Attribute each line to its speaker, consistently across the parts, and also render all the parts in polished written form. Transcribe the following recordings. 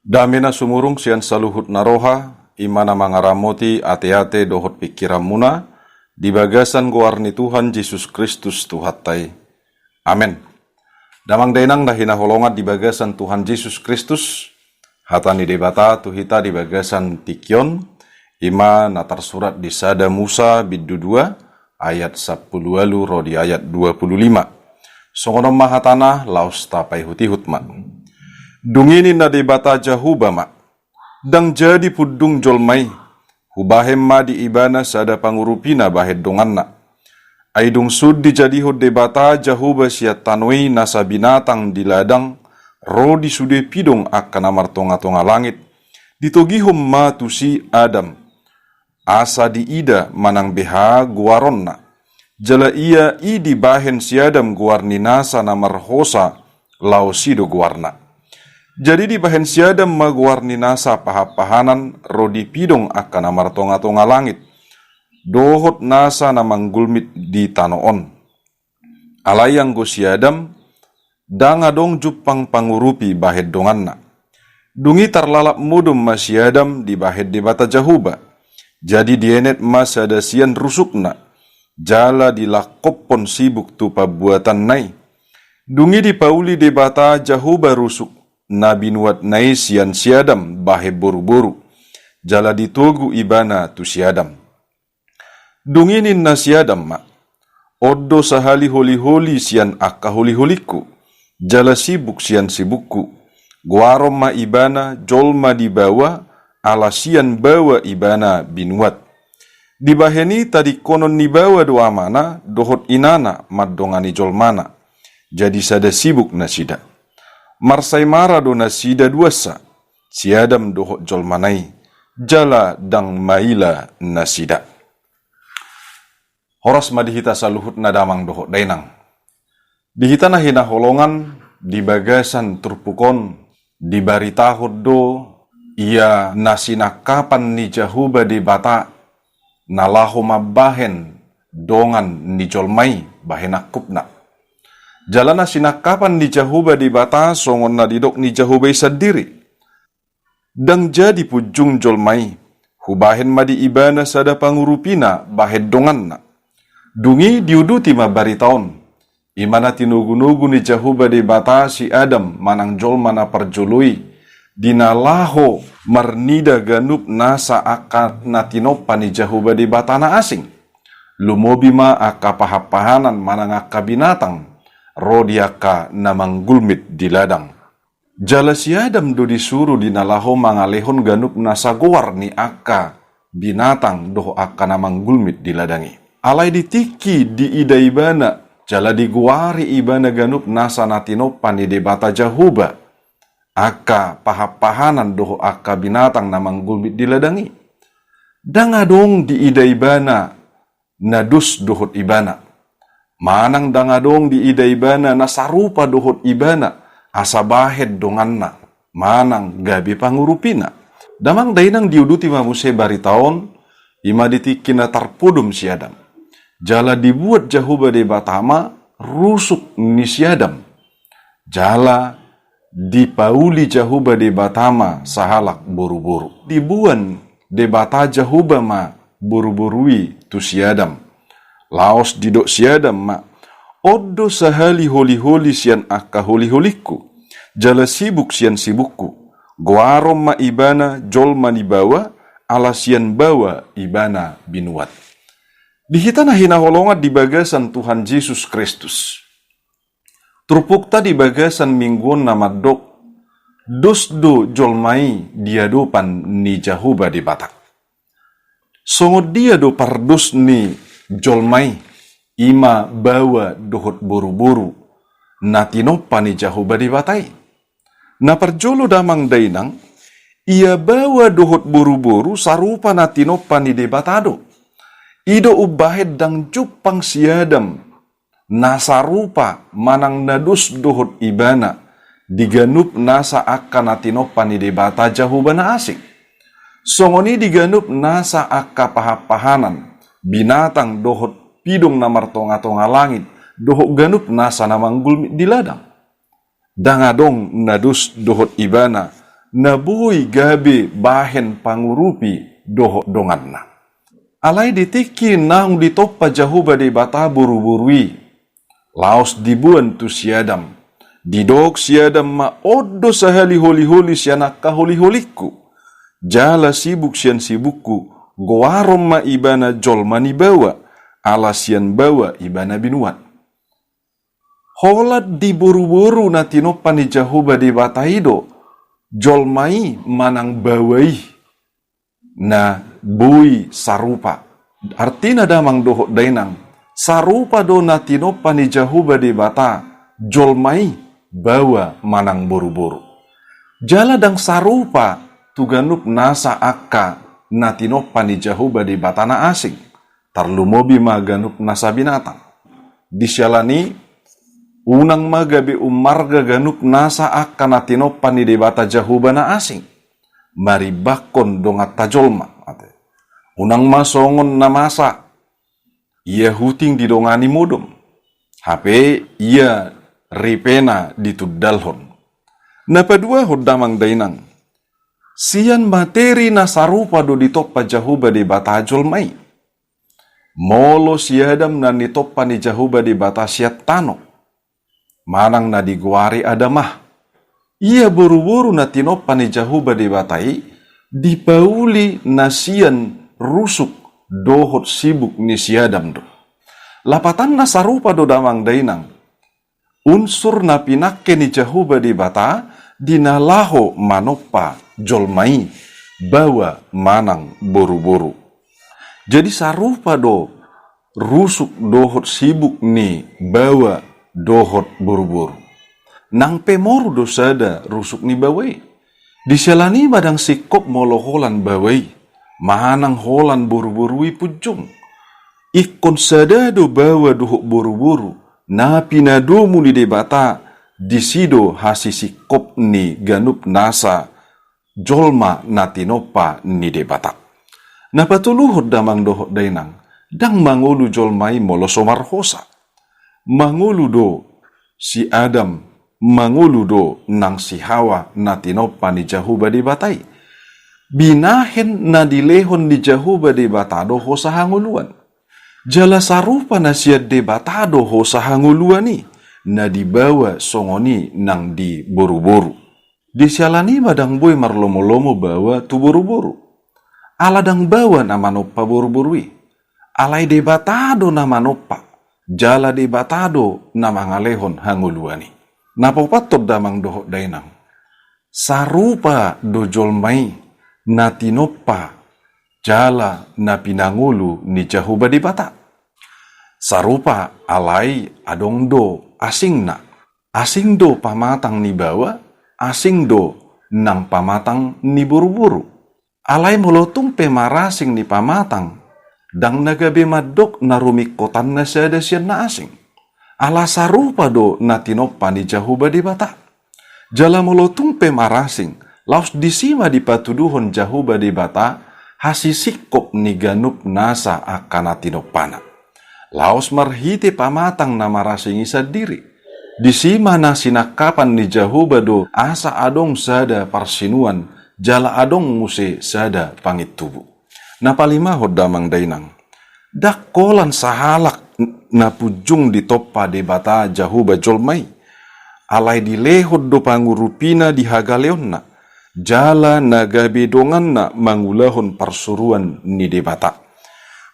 Speaker 1: Damina sumurung sian saluhut naroha, imana mangaramoti ate-ate dohot pikiran muna, di bagasan guarni Tuhan Yesus Kristus Tuhattai. Amin. Damang denang dahina holongat di bagasan Tuhan Yesus Kristus, hatani debata tuhita di bagasan tikyon, ima natar surat di sada Musa biddu 2, ayat 10 lalu rodi ayat 25. Songonom mahatana laus tapai hutihut mak. Dungini na debata jahuba mak. Dang jadi pudung jolmai. Hubahem ma di ibana sada pangurupina bahed donganna. Aidung sud di jadi hud debata jahuba siat tanui nasa binatang di ladang. Rodi sude pidong akan amar tonga-tonga langit. Ditogihum ma tusi Adam. Asa di ida manang beha guaronna. Jala ia i di bahen si Adam guarni nasa namar hosa lau sido guarna. Jadi di bahen si Adam maguarni nasa pahapahanan rodi pidong akan amar tonga-tonga langit. Dohot nasa namang gulmit di tanoon. Alayang go si Adam, dangadong jupang pangurupi bahed donganna. Dungi tarlalap mudum ma si Adam di bahed di bata jahuba. Jadi dienet mas ada sian rusukna. Jala di lakopon sibuk tu pabuatan nai. Dungi di pauli di bata jahuba rusuk. Nabi nuat nai sian siadam bahe boru-boru. Jala ditogu ibana tu siadam. Dunginin na siadam mak. Oddo sahali holi-holi sian akka holi-holiku. Jala sibuk sian sibukku. Guarom ma ibana jolma di bawah. Ala sian bawa ibana binuat. Di baheni tadi konon ni bawa doa mana. Dohot inana maddongani jolmana. Jadi sada sibuk na sida. Marsai mara do nasida duasa, si Adam dohot jolmanai, jala dang maila nasida. Horas madihita saluhut nadamang dohot dainang. Dihita na hina holongan, di bagasan turpukon, di baritahod do, ia nasinakapan ni jahuba di bata, nalaho mabahen, dongan ni jolmai, bahenakupna. Jalana sinakapan ni jahuba di bata songon na didok ni jahuba sadiri. Dang jadi pujung jolmai, hubahen ma di ibana sada pangurupina bahed donganna. Dungi diuduti ma baritaon, imana tinugu-nugu ni jahuba di bata si Adam manang jolma na parjului, dinalaho marnida ganup nasa akat natinopa ni jahuba di bata na asing. Lumobi ma aka pahapahanan manang aka binatang, rodiaka namang gulmit di ladang. Jala si Adam do disuruh dinalaho mangalehon ganup nasa goar ni akka binatang doh akka namang gulmit di ladangi. Alay ditiki di ida ibana, jala diguari ibana ganup nasa natinopan ni debata jahuba. Akka pahapahanan doh akka binatang namang gulmit di ladangi. Dangadong di ida ibana, nadus dohot ibana. Manang dangadong di ida ibana nasarupa dohot ibana asa bahed donganna manang gabi pangurupina. Damang dainang diuduti mamuse baritaon ima ditikin na tarpudum si Adam. Jala dibuat jahuba de batama rusuk ni si Adam. Jala dipauli jahuba de batama sahalak boru-boru. Dibuan de bata jahuba ma boru-borui tu si Adam. Laos didok siadam mak. Oddo sahali holi-holi sian akka holi-holiku. Jala sibuk sian sibukku. Guarom ma ibana jolma ni bawa. Ala sian bawa ibana binuat. Dihitana hina holongat di bagasan Tuhan Yesus Kristus. Turpukta di bagasan mingguan nama dok. Dosdo jolmai diadopan ni jahuba di batak. Songod dia do pardos ni jolmai ima bawa dohot boru-boru natinopa ni jahuba di batai. Na perjolo damang dainang ia bawa dohot boru-boru sarupa natinopa ni debatado. Ido ubahed dang jupang siadam nasarupa manang nadus dohot ibana diganup nasa akka natinopa ni debata jahuba na asing. Songoni diganup nasa akka pahapahanan binatang dohot pidong namar tonga-tonga langit, dohot ganup nasa namang gulmit di ladang. Dangadong nadus dohot ibana, nabui gabe bahen pangurupi doho donganna. Alai ditiki naung ditoppa jahuba de bata buru-burui. Laos dibuan tu siadam. Didok siadam ma odo sahali holi-holi sianak kaholi-holiku. Jala sibuk sian sibukku. Goarom ma ibana jolmani bawa. Ala sian bawa ibana binuan. Holat di buru-buru na tinoppa ni jahuba de bata ido. Jolmai manang bawai. Na bui sarupa. Artina damang doho dainang. Sarupa do na tinoppa ni jahuba de bata. Jolmai bawa manang buru-buru. Jala dang sarupa tuganup nasa akka na tinoppa ni jahuba de bata na asing. Tarlumobi maganup nasa binatang. Disyalani unang magabi umarga ganup nasa akka na tinoppa ni de bata jahuba na asing. Maribakon dongat tajolma. Unang masongon na masa. Ia huting didongani modom. Hape ia ripena ditudalhon. Napadua hodamang dainang. Sian materi na sarupa do ditoppa jahuba di bata jolmai. Molo siadam na nitoppa ni jahuba di bata siat tano. Manang na diguari adamah. Ia buru-buru na tinoppa ni jahuba di batai. Dipauli na sian rusuk dohot sibuk ni siadam do. Lapatan na sarupa do damang dainang. Unsur na pinakke ni jahuba di bata dinalaho manoppa jolmai bawa manang buru-buru. Jadi sarupa do rusuk dohot sibuk ni bawa dohot buru-buru. Nang pemoru do sada rusuk ni bawai. Diselani badang sikop moloholan bawai. Manang holan buru-burui pujung. Ikon sadado bawa dohok buru-buru. Na pinadomu ni debata. Disido hasisi kop ni ganup nasa. Jolma natinopa ni debata. Napatuluhod damang dohok dainang. Dang mangulu jolmai molosomar hosa. Mangulu do si Adam. Mangulu do nang si Hawa natinopa ni jahuba debatai. Binahen na dilehon di jahuba de batado ho sa hanguluan. Jala sarupa na siya de batado ho sa hanguluan ni na dibawa songoni nang di buru-buru. Di sialani badang boy marlomo-lomo bawa tu buru-buru. Aladang bawa na manoppa buru-burui. Alay de batado na manoppa. Jala de batado na mangalehon hanguluan ni. Napopatod damang doho dainang. Sarupa do jolmai na tinoppa jala na pinangulu ni jahuba di bata. Sarupa alai adong do asing na. Asing do pamatang ni bawa, asing do nang pamatang ni buru-buru. Alai molotung pemarasing ni pamatang, dang nagabe madok na rumikotan na sada siyan na asing. Ala sarupa do na tinoppa ni jahuba di bata. Jala molotung pemarasing, laos disima di patuduhon jahuba di bata, hasisikop ni ganup nasa akana tinopana. Laos marhite pamatang na marasing isa diri. Disima na sinakapan ni jahuba do asa adong sada parsinuan, jala adong muse sada pangit tubu. Napalima hodamang dainang. Dakolan sahalak na pujung di toppa de bata jahuba jolmai. Alay dilehod do pangurupina di hagaleon na. Jala nagabedongan na mangulahon parsuruan ni debata.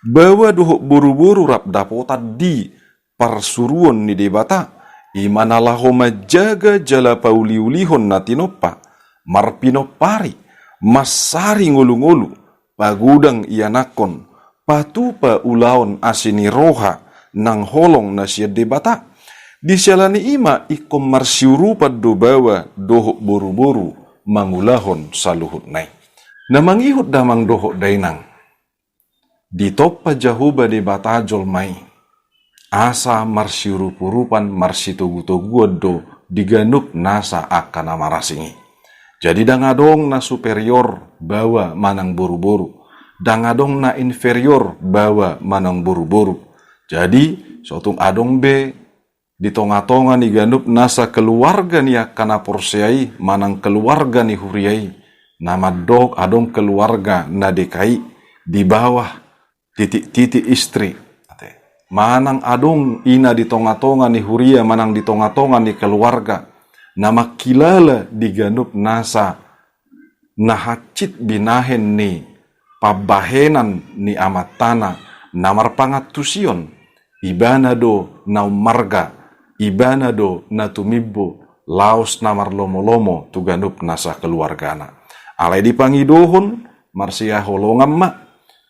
Speaker 1: Bawa dohok buru-buru rap dapotat di parsuruan ni debata. Imanalaho majaga jala pauliulihon na tinoppa. Marpinopari. Masari ngulu-ngulu. Pagudang ianakon. Patupa ulaon asini roha. Nang holong na siya debata. Di sialani ima ikom marsiurupad do bawa dohok buru-buru. Mangulahon sa luhut nai. Na mangihut damang doho dainang. Di toppa jahuba de bata jolmai. Asa marsiurupurupan marsitugu-tuguad do diganup nasa akana marasingi. Jadi dangadong na superior bawa manang buru-buru. Dangadong na inferior bawa manang buru-buru. Jadi sotung adong be di tonga-tonga ni ganup nasa keluarga ni akana porseai manang keluarga ni huriai nama dok adong keluarga na dekai di bawah titik-titik istri manang adong ina di tonga-tonga ni huria manang di tonga-tonga ni keluarga nama kilala di ganup nasa nahacit binahen ni pabahenan ni amatana namar pangatusion ibana do na marga ibana do na tumibbo laos namar lomo-lomo tu ganup nasa keluargana alai dipangidohon marsia holongan mak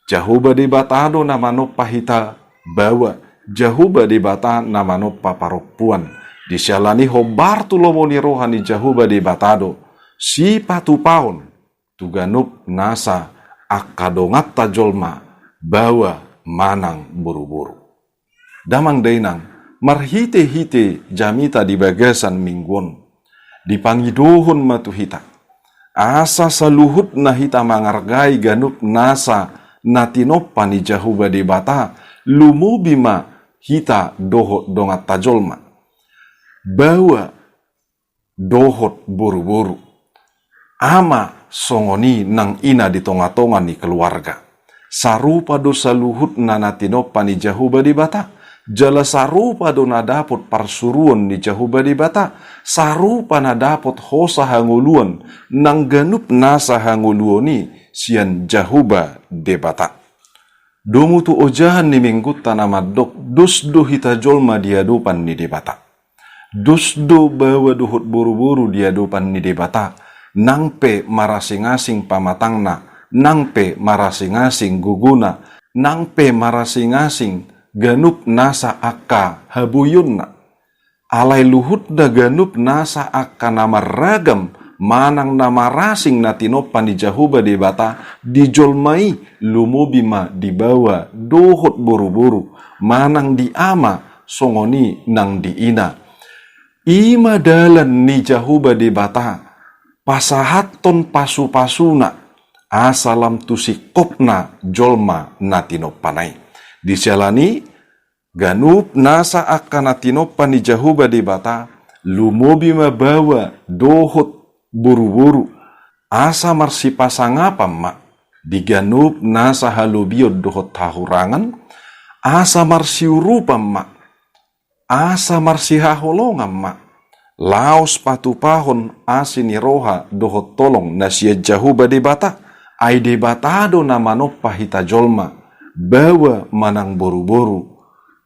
Speaker 1: jahuba di batado namano pahita bawa jahuba di bata namano paparopuan disyalani hobar tu lomo ni rohani jahuba di batado si patu paon tu ganup nasa akadongat tajolma bawa manang buru-buru damang dainang marhite-hite jamita di bagasan mingguon dipangidohon matuhita asa saluhut na hita mangargai ganup nasa natinopa ni jahuba di bata lumubima hita dohot dongat tajolma bawa dohot buru-buru ama songoni nang ina di tonga-tonga ni keluarga sarupa do saluhut na natinopa ni jahuba di bata jala sarupa do na dapot parsuruan ni jahuba di bata sarupa na dapot hosa hanguluan nang ganup nasa hanguluani sian jahuba di bata domu tu ojahan ni minggut tanamadok dusdo hita jolma diadupan ni di bata dusdo bawa duhut buru-buru diadupan ni di bata nangpe marasing-asing pamatangna nangpe marasing-asing guguna nangpe marasing-asing ganup nasa akka habuyunna alai luhut da ganup nasa akka nama ragam manang nama rasing na tinopan di jahuba di bata dijolmai lumubima dibawa dohot buru-buru manang di ama songoni nang di ina ima dalan ni jahuba di bata pasahaton pasu-pasuna asalam tusikopna jolma natinopanai disyalani ganup nasa akan natinopan ni jahuba di bata lumobi mabawa dohot buru-buru asa marsi pasangapam mak diganup nasa halubiod dohot tahurangan asa marsi urupam mak asa marsi haholongan mak laos patupahon asini roha dohot tolong nasia jahuba di bata ai di batado namano pahita jolma bawa manang boru-boru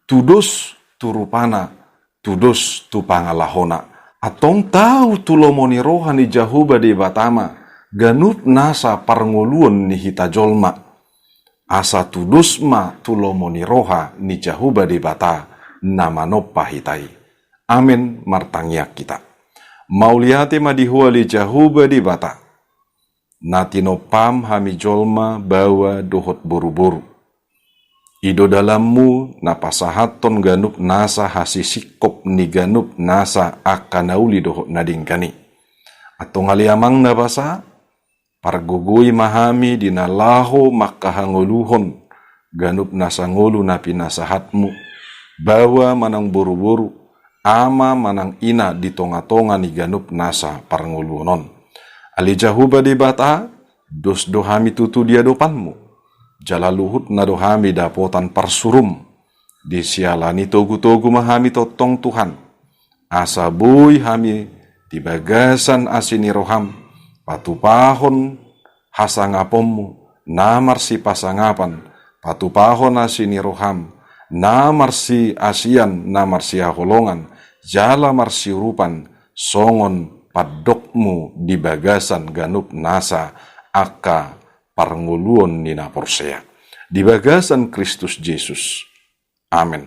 Speaker 1: tudus turupana tudus tu pangalahona atong tahu tulomoni rohani jahuba di batama ganup nasa parngoluan ni hita jolma asa tudus ma tulomoni roha ni jahuba di bata namano pahitai amin martangyak kita mauliate madihua li jahuba di bata natinopam hami jolma bawa dohot boru-boru ido dalammu napasahaton ganup nasa hasisikop ni ganup nasa akanauli dohot nadingkani atong aliamang nabasa pargugui mahami dinalaho makahanguluhon ganup nasa ngulu na pinasahatmu bawa manang boru-boru ama manang ina di tonga-tonga ni ganup nasa parngulunon ali jahuba di bata dos dohami tutu dia dopanmu jala luhut na dohami dapotan parsurum di sialani togu-togu mahami totong Tuhan asa bui hami di bagasan asini roham patupahon hasangapommu namar si pasangapan patupahon asini roham namar si asian namar si aholongan jala marsi urupan songon padokmu di bagasan ganup nasa aka parnguluon ni naporsea di bagasan Kristus Yesus. Amin.